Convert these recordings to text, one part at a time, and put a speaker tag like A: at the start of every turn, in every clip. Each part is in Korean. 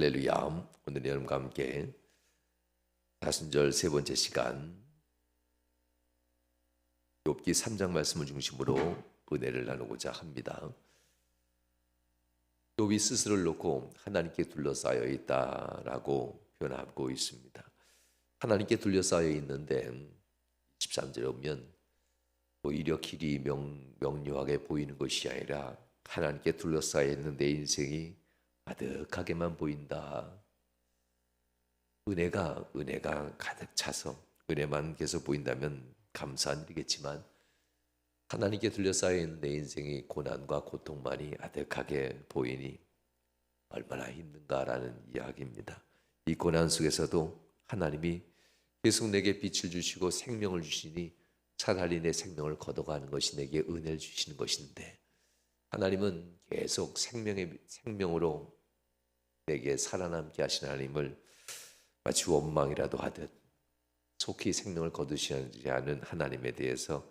A: 할렐루야. 오늘 여러분과 함께 사순절 세 번째 시간 욥기 3장 말씀을 중심으로 은혜를 나누고자 합니다. 욥이 스스로를 놓고 하나님께 둘러싸여 있다라고 표현하고 있습니다. 하나님께 둘러싸여 있는데 13절에 보면 오히려 길이 명료하게 보이는 것이 아니라 하나님께 둘러싸여 있는 내 인생이 아득하게만 보인다. 은혜가 가득 차서 은혜만 계속 보인다면 감사한 일이겠지만 하나님께 둘러싸여 있는 내 인생이 고난과 고통만이 아득하게 보이니 얼마나 힘든가라는 이야기입니다. 이 고난 속에서도 하나님이 계속 내게 빛을 주시고 생명을 주시니 차라리 내 생명을 걷어가는 것이 내게 은혜를 주시는 것인데, 하나님은 계속 생명으로 내게 살아남게 하신 하나님을 마치 원망이라도 하듯 속히 생명을 거두시지 않은 하나님에 대해서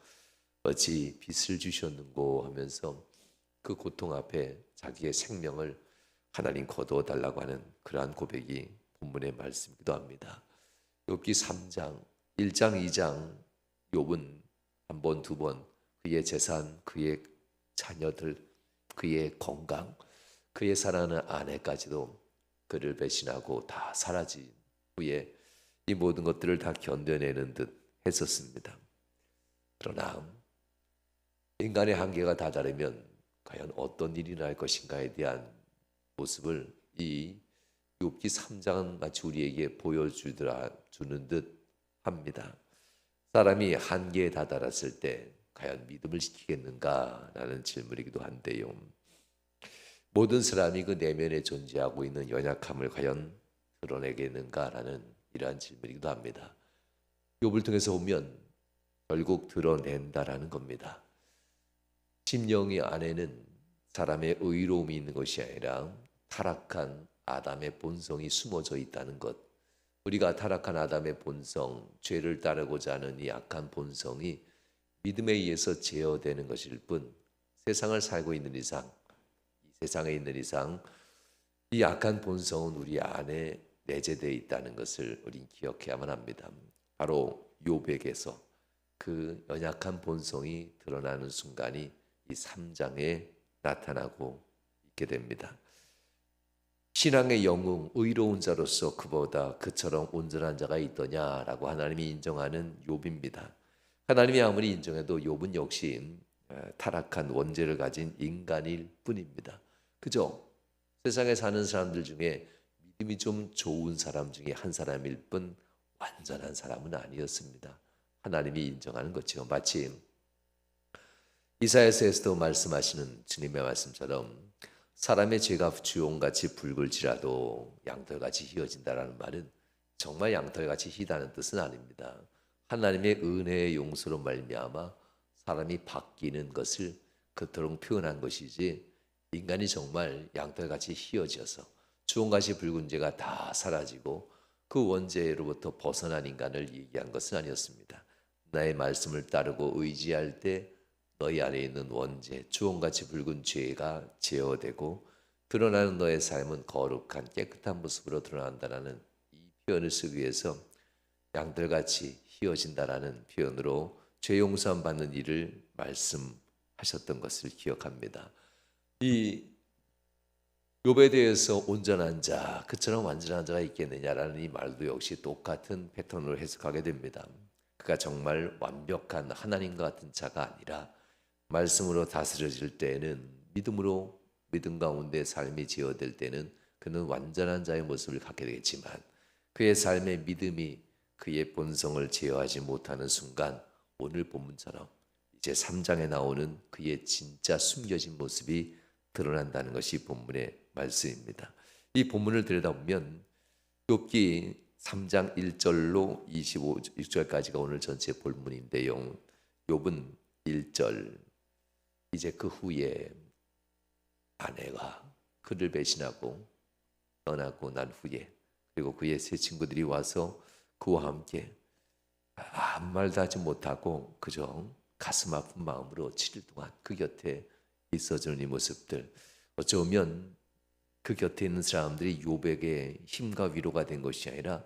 A: 어찌 빛을 주셨는고 하면서 그 고통 앞에 자기의 생명을 하나님 거두어 달라고 하는 그러한 고백이 본문의 말씀이기도 합니다. 욥기 3장, 1장, 2장 욥은 한 번, 두 번 그의 재산, 그의 자녀들, 그의 건강, 그의 사랑하는 아내까지도 그를 배신하고 다 사라진 후에 이 모든 것들을 다 견뎌내는 듯 했었습니다. 그러나 인간의 한계가 다다르면 과연 어떤 일이 날 것인가에 대한 모습을 이 욥기 3장은 마치 우리에게 보여주는 듯 합니다. 사람이 한계에 다다랐을 때 과연 믿음을 지키겠는가라는 질문이기도 한데요. 모든 사람이 그 내면에 존재하고 있는 연약함을 과연 드러내겠는가라는 이러한 질문이기도 합니다. 욥을 통해서 보면 결국 드러낸다라는 겁니다. 심령이 안에는 사람의 의로움이 있는 것이 아니라 타락한 아담의 본성이 숨어져 있다는 것. 우리가 타락한 아담의 본성, 죄를 따르고자 하는 이 악한 본성이 믿음에 의해서 제어되는 것일 뿐, 세상을 살고 있는 이상, 이 세상에 있는 이상 이 악한 본성은 우리 안에 내재되어 있다는 것을 우린 기억해야만 합니다. 바로 욥에게서 그 연약한 본성이 드러나는 순간이 이 3장에 나타나고 있게 됩니다. 신앙의 영웅, 의로운 자로서 그보다 그처럼 온전한 자가 있더냐라고 하나님이 인정하는 욥입니다. 하나님이 아무리 인정해도 욥은 역시 타락한 원죄를 가진 인간일 뿐입니다. 그죠? 세상에 사는 사람들 중에 믿음이 좀 좋은 사람 중에 한 사람일 뿐 완전한 사람은 아니었습니다. 하나님이 인정하는 거죠. 마치 이사야서에서도 말씀하시는 주님의 말씀처럼 사람의 죄가 주홍같이 붉을지라도 양털같이 희어진다라는 말은 정말 양털같이 희다는 뜻은 아닙니다. 하나님의 은혜의 용서로 말미암아 사람이 바뀌는 것을 그토록 표현한 것이지, 인간이 정말 양털같이 희어져서 주홍같이 붉은 죄가 다 사라지고 그 원죄로부터 벗어난 인간을 얘기한 것은 아니었습니다. 나의 말씀을 따르고 의지할 때 너희 안에 있는 원죄, 주홍같이 붉은 죄가 제어되고 드러나는 너의 삶은 거룩한 깨끗한 모습으로 드러난다라는 이 표현을 쓰기 위해서 양털같이 희어진다라는 표현으로 죄 용서함 받는 일을 말씀하셨던 것을 기억합니다. 이 욥에 대해서 온전한 자, 그처럼 완전한 자가 있겠느냐라는 이 말도 역시 똑같은 패턴으로 해석하게 됩니다. 그가 정말 완벽한 하나님과 같은 자가 아니라 말씀으로 다스려질 때에는 믿음 가운데 삶이 지어질 때는 그는 완전한 자의 모습을 갖게 되겠지만, 그의 삶의 믿음이 그의 본성을 제어하지 못하는 순간 오늘 본문처럼 이제 3장에 나오는 그의 진짜 숨겨진 모습이 드러난다는 것이 본문의 말씀입니다. 이 본문을 들여다보면 욥기 3장 1절로 25절까지가 오늘 전체 본문인데요. 욥은 1절, 이제 그 후에 아내가 그를 배신하고 떠나고 난 후에, 그리고 그의 세 친구들이 와서 그와 함께 아무 말도 하지 못하고 그저 가슴 아픈 마음으로 7일 동안 그 곁에 있어주는 이 모습들, 어쩌면 그 곁에 있는 사람들이 욥에게 힘과 위로가 된 것이 아니라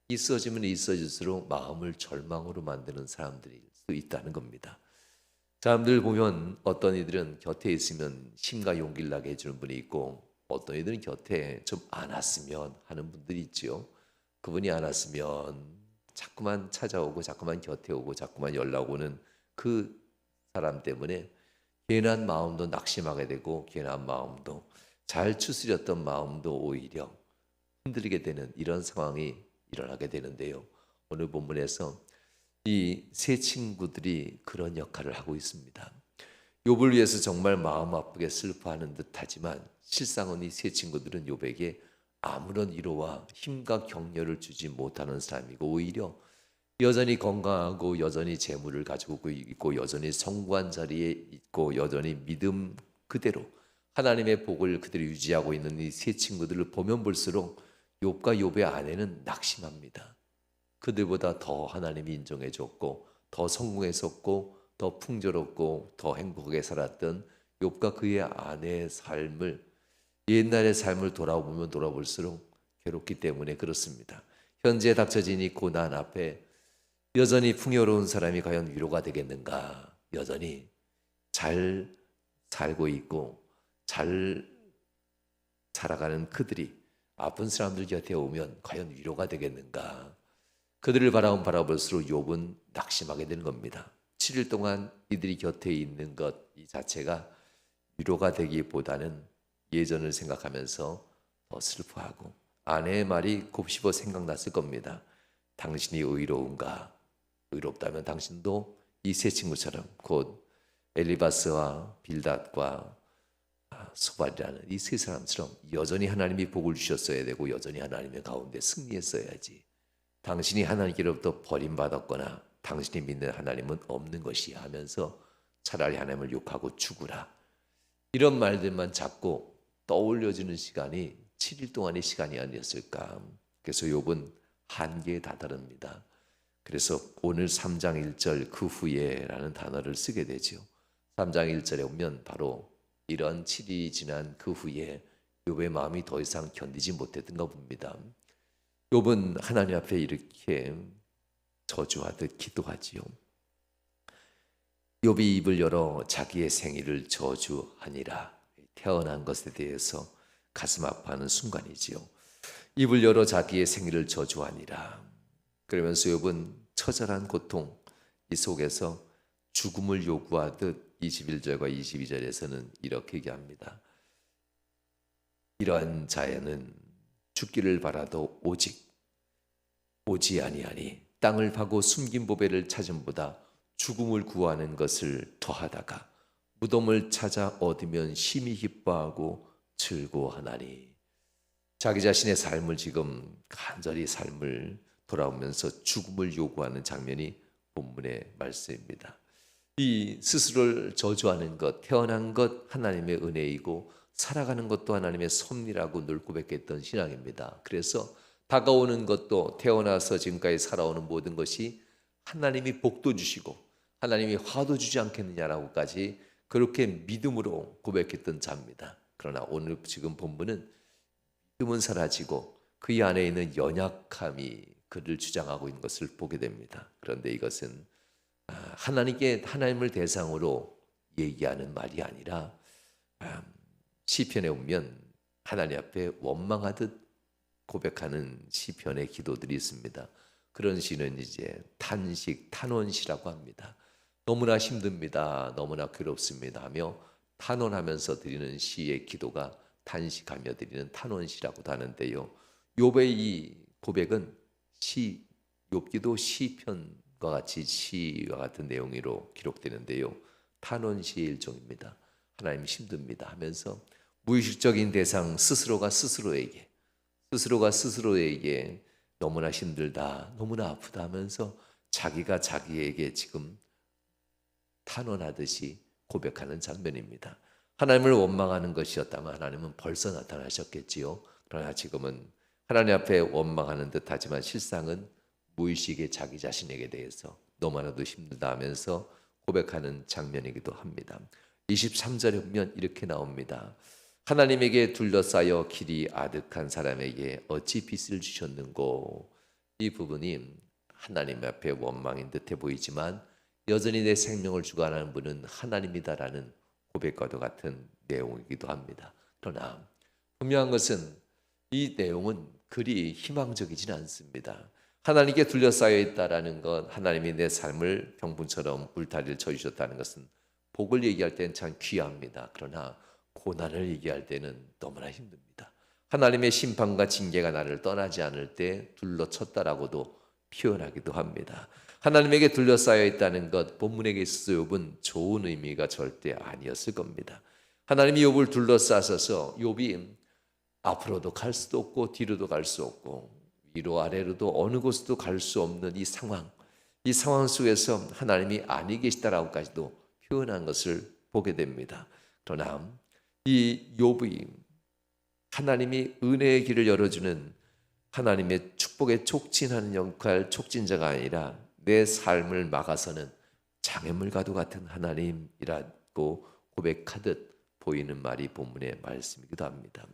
A: 있어지면 있어질수록 마음을 절망으로 만드는 사람들일 수 있다는 겁니다. 사람들 보면 어떤 이들은 곁에 있으면 힘과 용기를 나게 해주는 분이 있고 어떤 이들은 곁에 좀 안 왔으면 하는 분들이 있지요. 그분이 안 왔으면 자꾸만 찾아오고 자꾸만 곁에 오고 자꾸만 연락 오는 그 사람 때문에 괜한 마음도 낙심하게 되고 괜한 마음도 잘 추스렸던 마음도 오히려 흔들리게 되는 이런 상황이 일어나게 되는데요. 오늘 본문에서 이 세 친구들이 그런 역할을 하고 있습니다. 욥을 위해서 정말 마음 아프게 슬퍼하는 듯하지만 실상은 이 세 친구들은 욥에게 아무런 위로와 힘과 격려를 주지 못하는 사람이고 오히려 여전히 건강하고 여전히 재물을 가지고 있고 여전히 성공한 자리에 있고 여전히 믿음 그대로 하나님의 복을 그대로 유지하고 있는 이 세 친구들을 보면 볼수록 욥과 욥의 아내는 낙심합니다. 그들보다 더 하나님이 인정해 줬고 더 성공했었고 더 풍요롭고 더 행복하게 살았던 욥과 그의 아내의 삶을 옛날의 삶을 돌아보면 돌아볼수록 괴롭기 때문에 그렇습니다. 현재 닥쳐진 이 고난 앞에 여전히 풍요로운 사람이 과연 위로가 되겠는가? 여전히 잘 살고 있고 잘 살아가는 그들이 아픈 사람들 곁에 오면 과연 위로가 되겠는가? 그들을 바라볼수록 욥은 낙심하게 되는 겁니다. 7일 동안 이들이 곁에 있는 것 이 자체가 위로가 되기보다는 예전을 생각하면서 더 슬퍼하고 아내의 말이 곱씹어 생각났을 겁니다. 당신이 의로운가? 의롭다면 당신도 이 세 친구처럼 곧 엘리바스와 빌닷과 소발이라는 이 세 사람처럼 여전히 하나님이 복을 주셨어야 되고 여전히 하나님의 가운데 승리했어야지. 당신이 하나님께로부터 버림받았거나 당신이 믿는 하나님은 없는 것이야 하면서 차라리 하나님을 욕하고 죽으라. 이런 말들만 자꾸 떠올려지는 시간이 7일 동안의 시간이 아니었을까. 그래서 욥은 한계에 다다릅니다. 그래서 오늘 3장 1절 그 후에라는 단어를 쓰게 되죠. 3장 1절에 보면 바로 이런 7일이 지난 그 후에 욥의 마음이 더 이상 견디지 못했던가 봅니다. 욥은 하나님 앞에 이렇게 저주하듯 기도하지요. 욥이 입을 열어 자기의 생일을 저주하니라. 태어난 것에 대해서 가슴 아파하는 순간이지요. 입을 열어 자기의 생일을 저주하니라. 그러면서 욥은 처절한 고통 이 속에서 죽음을 요구하듯 21절과 22절에서는 이렇게 얘기합니다. 이러한 자에는 죽기를 바라도 오직 오지 아니하니 땅을 파고 숨긴 보배를 찾음보다 죽음을 구하는 것을 더하다가 무덤을 찾아 얻으면 심히 기뻐하고 즐거워하나니. 자기 자신의 삶을 지금 간절히 삶을 돌아오면서 죽음을 요구하는 장면이 본문의 말씀입니다. 이 스스로를 저주하는 것, 태어난 것 하나님의 은혜이고 살아가는 것도 하나님의 섭리라고 늘 고백했던 신앙입니다. 그래서 다가오는 것도 태어나서 지금까지 살아오는 모든 것이 하나님이 복도 주시고 하나님이 화도 주지 않겠느냐라고까지 그렇게 믿음으로 고백했던 자입니다. 그러나 오늘 지금 본문은 믿음은 사라지고 그 안에 있는 연약함이 그를 주장하고 있는 것을 보게 됩니다. 그런데 이것은 하나님을 대상으로 얘기하는 말이 아니라 시편에 보면 하나님 앞에 원망하듯 고백하는 시편의 기도들이 있습니다. 그런 시는 이제 탄식, 탄원시라고 합니다. 너무나 힘듭니다. 너무나 괴롭습니다 하며 탄원하면서 드리는 시의 기도가 탄식하며 드리는 탄원시라고도 하는데요. 욥의 이 고백은 욥기도 시편과 같이 시와 같은 내용으로 기록되는데요. 탄원시의 일종입니다. 하나님 힘듭니다 하면서 무의식적인 대상 스스로가 스스로에게 너무나 힘들다, 너무나 아프다 하면서 자기가 자기에게 지금 탄원하듯이 고백하는 장면입니다. 하나님을 원망하는 것이었다면 하나님은 벌써 나타나셨겠지요. 그러나 지금은 하나님 앞에 원망하는 듯하지만 실상은 무의식의 자기 자신에게 대해서 너무나도 힘들다 하면서 고백하는 장면이기도 합니다. 23절에 보면 이렇게 나옵니다. 하나님에게 둘러싸여 길이 아득한 사람에게 어찌 빛을 주셨는고. 이 부분이 하나님 앞에 원망인 듯해 보이지만 여전히 내 생명을 주관하는 분은 하나님이다라는 고백과도 같은 내용이기도 합니다. 그러나 분명한 것은 이 내용은 그리 희망적이진 않습니다. 하나님께 둘러싸여 있다라는 것, 하나님이 내 삶을 병분처럼 울타리를 쳐주셨다는 것은 복을 얘기할 때는 참 귀합니다. 그러나 고난을 얘기할 때는 너무나 힘듭니다. 하나님의 심판과 징계가 나를 떠나지 않을 때 둘러쳤다라고도 표현하기도 합니다. 하나님에게 둘러싸여 있다는 것, 본문에게 있어서 욥은 좋은 의미가 절대 아니었을 겁니다. 하나님이 욥을 둘러싸셔서 욥이 앞으로도 갈 수도 없고 뒤로도 갈 수 없고 위로 아래로도 어느 곳에도 갈 수 없는 이 상황 속에서 하나님이 아니 계시다라고까지도 표현한 것을 보게 됩니다. 그러나 이 욥이 하나님이 은혜의 길을 열어주는 하나님의 축복에 촉진하는 역할, 촉진자가 아니라 내 삶을 막아서는 장애물과도 같은 하나님이라고 고백하듯 보이는 말이 본문의 말씀이기도 합니다.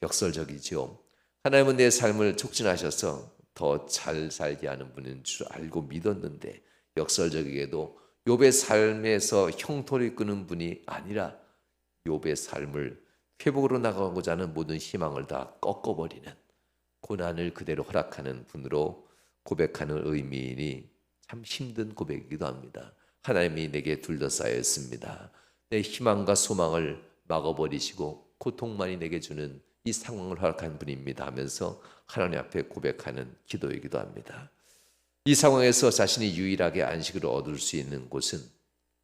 A: 역설적이죠. 하나님은 내 삶을 촉진하셔서 더 잘 살게 하는 분인 줄 알고 믿었는데 역설적이게도 욥의 삶에서 형통을 끄는 분이 아니라 욥의 삶을 회복으로 나가고자 하는 모든 희망을 다 꺾어버리는, 고난을 그대로 허락하는 분으로 고백하는 의미이니 참 힘든 고백이기도 합니다. 하나님이 내게 둘러싸여 있습니다. 내 희망과 소망을 막아버리시고 고통만이 내게 주는 이 상황을 허락한 분입니다 하면서 하나님 앞에 고백하는 기도이기도 합니다. 이 상황에서 자신이 유일하게 안식을 얻을 수 있는 곳은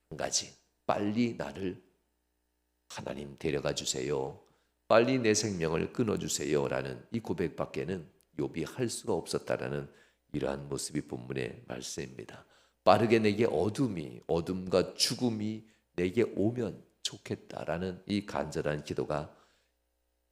A: 한 가지, 빨리 나를 하나님 데려가 주세요, 빨리 내 생명을 끊어주세요 라는 이 고백밖에는 욥이 할 수가 없었다라는 이러한 모습이 본문의 말씀입니다. 빠르게 내게 어둠과 죽음이 내게 오면 좋겠다라는 이 간절한 기도가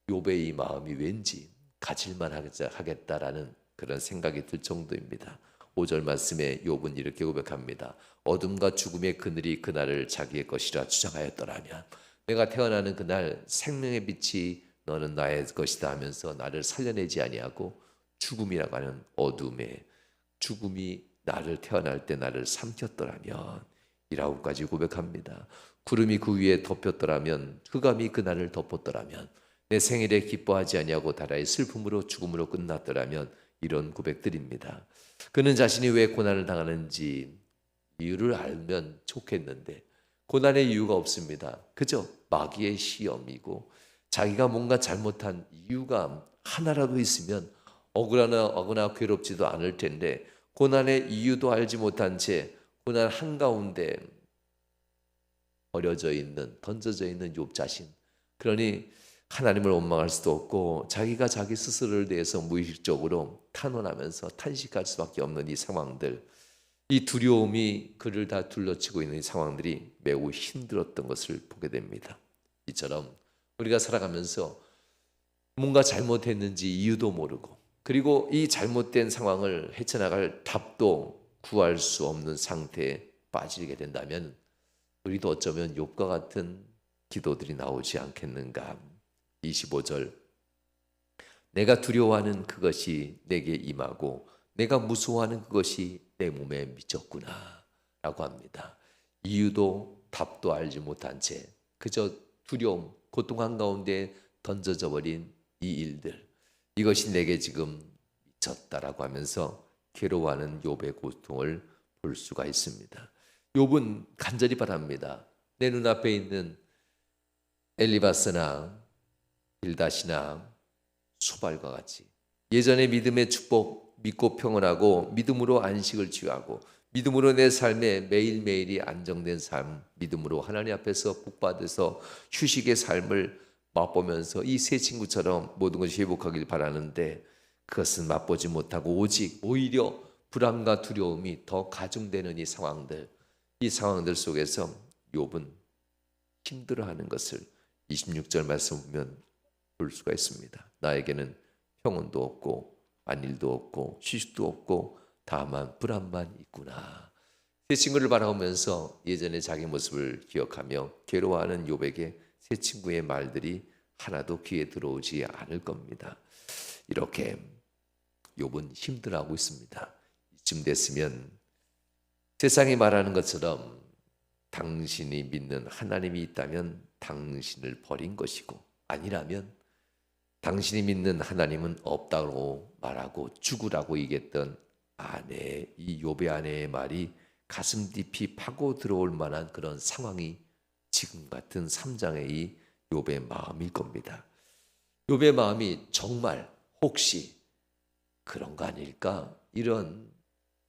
A: 욥의 이 마음이 왠지 가질만 하겠다라는 그런 생각이 들 정도입니다. 5절 말씀에 욥은 이렇게 고백합니다. 어둠과 죽음의 그늘이 그날을 자기의 것이라 주장하였더라면, 내가 태어나는 그날 생명의 빛이 너는 나의 것이다 하면서 나를 살려내지 아니하고 죽음이라고 하는 어둠의 죽음이 나를 태어날 때 나를 삼켰더라면 이라고까지 고백합니다. 구름이 그 위에 덮였더라면, 흑암이 그날을 덮었더라면, 내 생일에 기뻐하지 아니하고 다라의 슬픔으로 죽음으로 끝났더라면, 이런 고백들입니다. 그는 자신이 왜 고난을 당하는지 이유를 알면 좋겠는데 고난의 이유가 없습니다. 그저 마귀의 시험이고 자기가 뭔가 잘못한 이유가 하나라도 있으면 억울하거나 괴롭지도 않을 텐데 고난의 이유도 알지 못한 채 고난 한가운데 버려져 있는, 던져져 있는 욥 자신. 그러니 하나님을 원망할 수도 없고 자기가 자기 스스로를 대해서 무의식적으로 탄원하면서 탄식할 수밖에 없는 이 상황들, 이 두려움이 그를 다 둘러치고 있는 이 상황들이 매우 힘들었던 것을 보게 됩니다. 이처럼 우리가 살아가면서 뭔가 잘못했는지 이유도 모르고, 그리고 이 잘못된 상황을 헤쳐나갈 답도 구할 수 없는 상태에 빠지게 된다면 우리도 어쩌면 욥과 같은 기도들이 나오지 않겠는가. 25절, 내가 두려워하는 그것이 내게 임하고 내가 무서워하는 그것이 내 몸에 미쳤구나 라고 합니다. 이유도 답도 알지 못한 채 그저 두려움, 고통 한가운데 던져져 버린 이 일들, 이것이 내게 지금 미쳤다라고 하면서 괴로워하는 욥의 고통을 볼 수가 있습니다. 욥은 간절히 바랍니다. 내 눈앞에 있는 엘리바스나 빌닷이나 소발과 같이 예전의 믿음의 축복, 믿고 평안하고 믿음으로 안식을 취하고 믿음으로 내 삶에 매일매일이 안정된 삶, 믿음으로 하나님 앞에서 복받아서 휴식의 삶을 맛보면서 이 세 친구처럼 모든 것이 회복하길 바라는데 그것은 맛보지 못하고 오직 오히려 불안과 두려움이 더 가중되는 이 상황들 속에서 욥은 힘들어하는 것을 26절 말씀 보면 볼 수가 있습니다. 나에게는 평온도 없고 안일도 없고 휴식도 없고 다만 불안만 있구나. 세 친구를 바라보면서 예전의 자기 모습을 기억하며 괴로워하는 욥에게 세 친구의 말들이 하나도 귀에 들어오지 않을 겁니다. 이렇게 욥은 힘들어하고 있습니다. 이쯤 됐으면 세상이 말하는 것처럼 당신이 믿는 하나님이 있다면 당신을 버린 것이고, 아니라면 당신이 믿는 하나님은 없다고 말하고 죽으라고 얘기했던 이 욥의 아내의 말이 가슴 깊이 파고 들어올 만한 그런 상황이 지금 같은 3장의 이 욥의 마음일 겁니다. 욥의 마음이 정말 혹시 그런 거 아닐까? 이런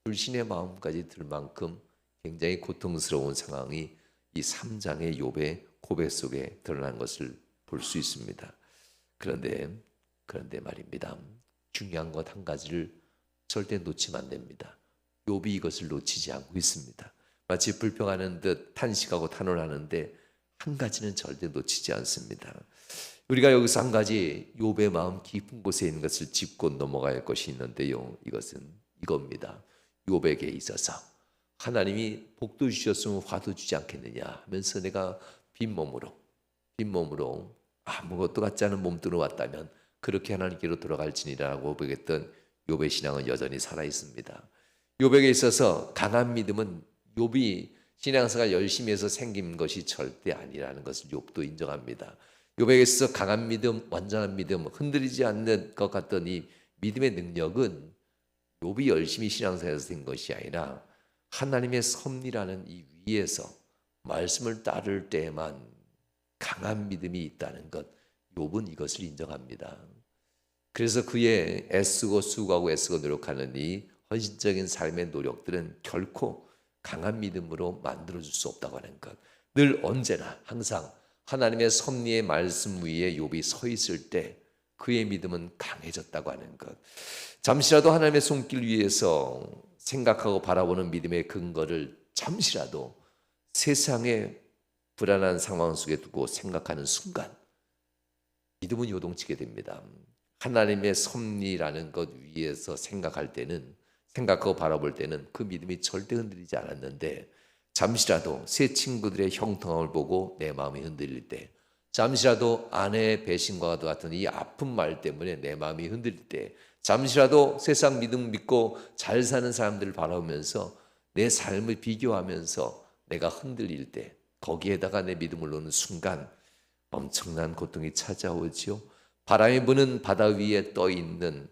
A: 불신의 마음까지 들 만큼 굉장히 고통스러운 상황이 이 3장의 욥의 고백 속에 드러난 것을 볼 수 있습니다. 그런데 말입니다. 중요한 것 한 가지를 절대 놓치면 안 됩니다. 욥이 이것을 놓치지 않고 있습니다. 마치 불평하는 듯 탄식하고 탄원하는데 한 가지는 절대 놓치지 않습니다. 우리가 여기서 한 가지 욥의 마음 깊은 곳에 있는 것을 짚고 넘어갈 것이 있는데요. 이것은 이겁니다. 욥에게 있어서 하나님이 복도 주셨으면 화도 주지 않겠느냐 하면서 내가 빈몸으로 아무것도 같지 않은 몸뚱이로 왔다면 그렇게 하나님께로 돌아갈지니라고 보겠던 욥의 신앙은 여전히 살아있습니다. 욥에게 있어서 강한 믿음은 욥이 신앙생활 열심히 해서 생긴 것이 절대 아니라는 것을 욥도 인정합니다. 욥에게 있어서 강한 믿음, 완전한 믿음, 흔들리지 않는 것 같던 이 믿음의 능력은 욥이 열심히 신앙생활에서 된 것이 아니라 하나님의 섭리라는 이 위에서 말씀을 따를 때에만 강한 믿음이 있다는 것, 욥은 이것을 인정합니다. 그래서 그의 애쓰고 수고하고 애쓰고 노력하는 이 헌신적인 삶의 노력들은 결코 강한 믿음으로 만들어줄 수 없다고 하는 것, 늘 언제나 항상 하나님의 섭리의 말씀 위에 욥이 서 있을 때 그의 믿음은 강해졌다고 하는 것, 잠시라도 하나님의 손길 위에서 생각하고 바라보는 믿음의 근거를 잠시라도 세상의 불안한 상황 속에 두고 생각하는 순간 믿음은 요동치게 됩니다. 하나님의 섭리라는 것 위에서 생각하고 바라볼 때는 그 믿음이 절대 흔들리지 않았는데, 잠시라도 새 친구들의 형통함을 보고 내 마음이 흔들릴 때, 잠시라도 아내의 배신과 같은 이 아픈 말 때문에 내 마음이 흔들릴 때, 잠시라도 세상 믿음 믿고 잘 사는 사람들을 바라보면서 내 삶을 비교하면서 내가 흔들릴 때, 거기에다가 내 믿음을 놓는 순간 엄청난 고통이 찾아오지요. 바람이 부는 바다 위에 떠 있는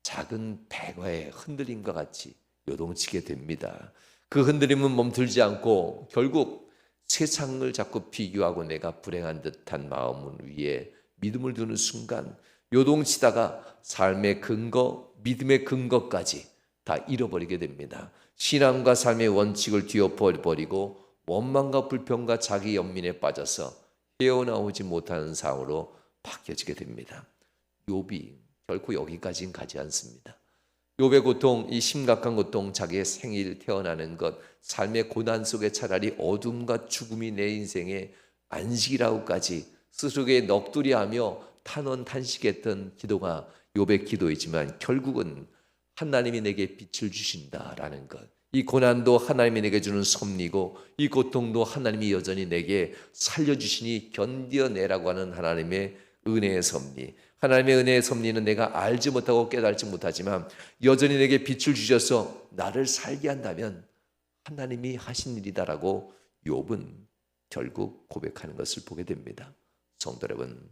A: 작은 배가의 흔들림과 같이 요동치게 됩니다. 그 흔들림은 멈추지 않고 결국 세상을 자꾸 비교하고 내가 불행한 듯한 마음 위에 믿음을 두는 순간 요동치다가 삶의 근거, 믿음의 근거까지 다 잃어버리게 됩니다. 신앙과 삶의 원칙을 뒤엎어버리고 원망과 불평과 자기 연민에 빠져서 헤어나오지 못하는 상황으로 바뀌어지게 됩니다. 욥이 결코 여기까지는 가지 않습니다. 욥의 고통, 이 심각한 고통, 자기의 생일, 태어나는 것, 삶의 고난 속에 차라리 어둠과 죽음이 내 인생의 안식이라고까지 스스로에게 넋두리하며 탄원 탄식했던 기도가 욥의 기도이지만 결국은 하나님이 내게 빛을 주신다라는 것, 이 고난도 하나님이 내게 주는 섭리고 이 고통도 하나님이 여전히 내게 살려주시니 견뎌내라고 하는 하나님의 은혜의 섭리, 하나님의 은혜의 섭리는 내가 알지 못하고 깨달지 못하지만 여전히 내게 빛을 주셔서 나를 살게 한다면 하나님이 하신 일이다라고 욥은 결국 고백하는 것을 보게 됩니다. 성도 여러분,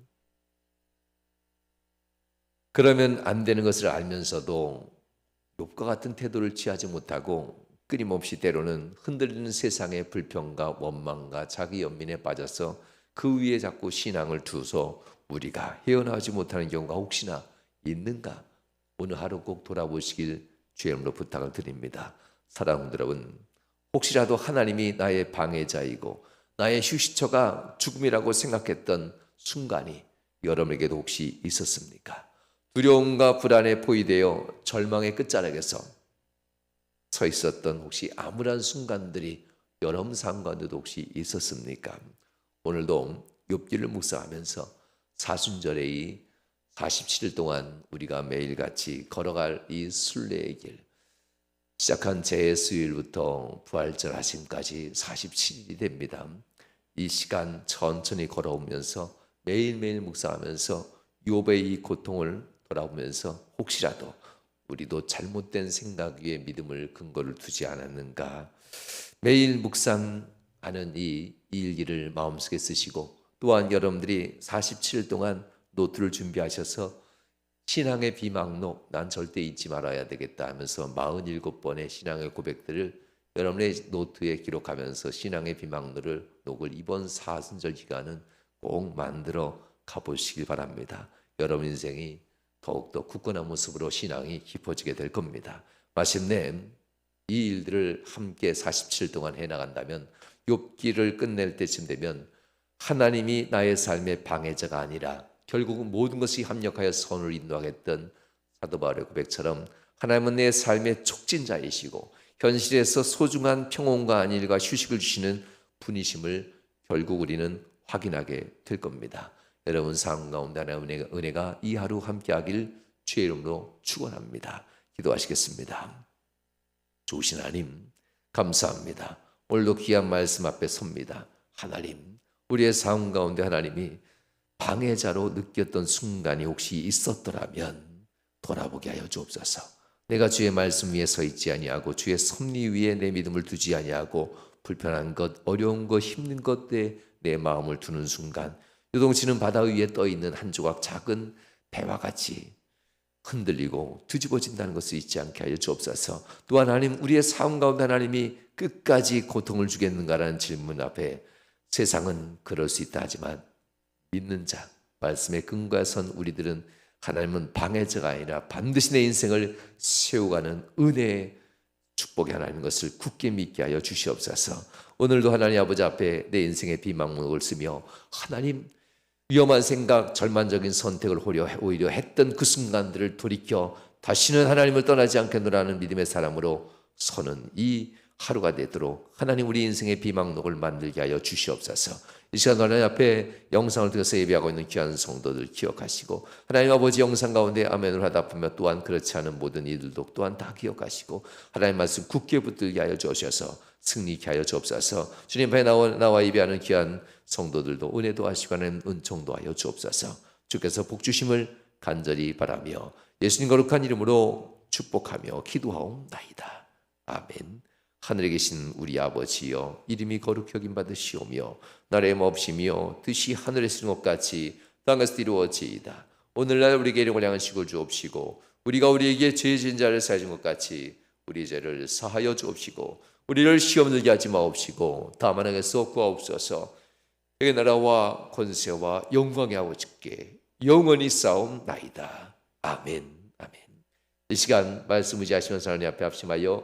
A: 그러면 안 되는 것을 알면서도 욥과 같은 태도를 취하지 못하고 끊임없이 때로는 흔들리는 세상의 불평과 원망과 자기 연민에 빠져서 그 위에 자꾸 신앙을 두서 우리가 헤어나오지 못하는 경우가 혹시나 있는가? 오늘 하루 꼭 돌아보시길 주의 이름으로 부탁을 드립니다. 사랑하는 여러분, 혹시라도 하나님이 나의 방해자이고 나의 휴식처가 죽음이라고 생각했던 순간이 여러분에게도 혹시 있었습니까? 두려움과 불안에 포위되어 절망의 끝자락에서 서 있었던 혹시 암울한 순간들이 여러분 삶 가운데도 혹시 있었습니까? 오늘도 욥기를 묵상하면서 사순절의 이 47일 동안 우리가 매일같이 걸어갈 이 순례의 길, 시작한 재수일부터 부활절 아침까지 47일이 됩니다. 이 시간 천천히 걸어오면서 매일매일 묵상하면서 욥의 이 고통을 돌아보면서 혹시라도 우리도 잘못된 생각 위에 믿음을 근거를 두지 않았는가, 매일 묵상하는 이 일기를 마음속에 쓰시고, 또한 여러분들이 47일 동안 노트를 준비하셔서 신앙의 비망록, 난 절대 잊지 말아야 되겠다 하면서 47번의 신앙의 고백들을 여러분의 노트에 기록하면서 신앙의 비망록을 이번 사순절 기간은 꼭 만들어 가보시길 바랍니다. 여러분 인생이 더욱더 굳건한 모습으로 신앙이 깊어지게 될 겁니다. 마침내 이 일들을 함께 47일 동안 해나간다면 욥기를 끝낼 때쯤 되면 하나님이 나의 삶의 방해자가 아니라 결국은 모든 것이 합력하여 선을 인도하겠던 사도 바울의 고백처럼 하나님은 내 삶의 촉진자이시고 현실에서 소중한 평온과 안일과 휴식을 주시는 분이심을 결국 우리는 확인하게 될 겁니다. 여러분 삶 가운데 하나님의 은혜가 이 하루 함께하길 주의 이름으로 축원합니다. 기도하시겠습니다. 좋으신 하나님 감사합니다. 오늘도 귀한 말씀 앞에 섭니다. 하나님, 우리의 삶 가운데 하나님이 방해자로 느꼈던 순간이 혹시 있었더라면 돌아보게 하여 주옵소서. 내가 주의 말씀 위에 서 있지 아니하고 주의 섭리 위에 내 믿음을 두지 아니하고 불편한 것, 어려운 것, 힘든 것에 내 마음을 두는 순간 요동치는 바다 위에 떠 있는 한 조각 작은 배와 같이 흔들리고 뒤집어진다는 것을 잊지 않게 하여 주옵소서. 또한 하나님, 우리의 삶 가운데 하나님이 끝까지 고통을 주겠는가라는 질문 앞에 세상은 그럴 수 있다 하지만 믿는 자, 말씀에 근거해 선 우리들은 하나님은 방해자가 아니라 반드시 내 인생을 세워가는 은혜의 축복의 하나님 것을 굳게 믿게 하여 주시옵소서. 오늘도 하나님 아버지 앞에 내 인생의 비망록을 쓰며 하나님, 위험한 생각, 절망적인 선택을 오히려 했던 그 순간들을 돌이켜 다시는 하나님을 떠나지 않겠노라는 믿음의 사람으로 서는 이 하루가 되도록 하나님 우리 인생의 비망록을 만들게 하여 주시옵소서. 이 시간 하나님 앞에 영상을 통해서 예배하고 있는 귀한 성도들 기억하시고, 하나님 아버지 영상 가운데 아멘을 하다 보면 또한 그렇지 않은 모든 이들도 또한 다 기억하시고 하나님 말씀 굳게 붙들게 하여 주셔서 승리케 하여 주옵소서. 주님 앞에 나와 예배하는 귀한 성도들도 은혜도 하시고 하나님 은총도 하여 주옵소서. 주께서 복 주심을 간절히 바라며 예수님 거룩한 이름으로 축복하며 기도하옵나이다. 아멘. 하늘에 계신 우리 아버지여, 이름이 거룩히 여김 받으시오며 나라의 몹시며 뜻이 하늘에서 이룬 것 같이 땅에서 이루어지이다. 오늘날 우리에게 일용할 양식을 주옵시고 우리가 우리에게 죄 지은 자를 사해 준 것 같이 우리 죄를 사하여 주옵시고 우리를 시험 들게 하지 마옵시고 다만 악에서 구하옵소서. 그 나라와 권세와 영광의 아버지께 영원히 싸움나이다. 아멘. 아멘. 이 시간 말씀 의지하시면서 하나님 앞에 합심하여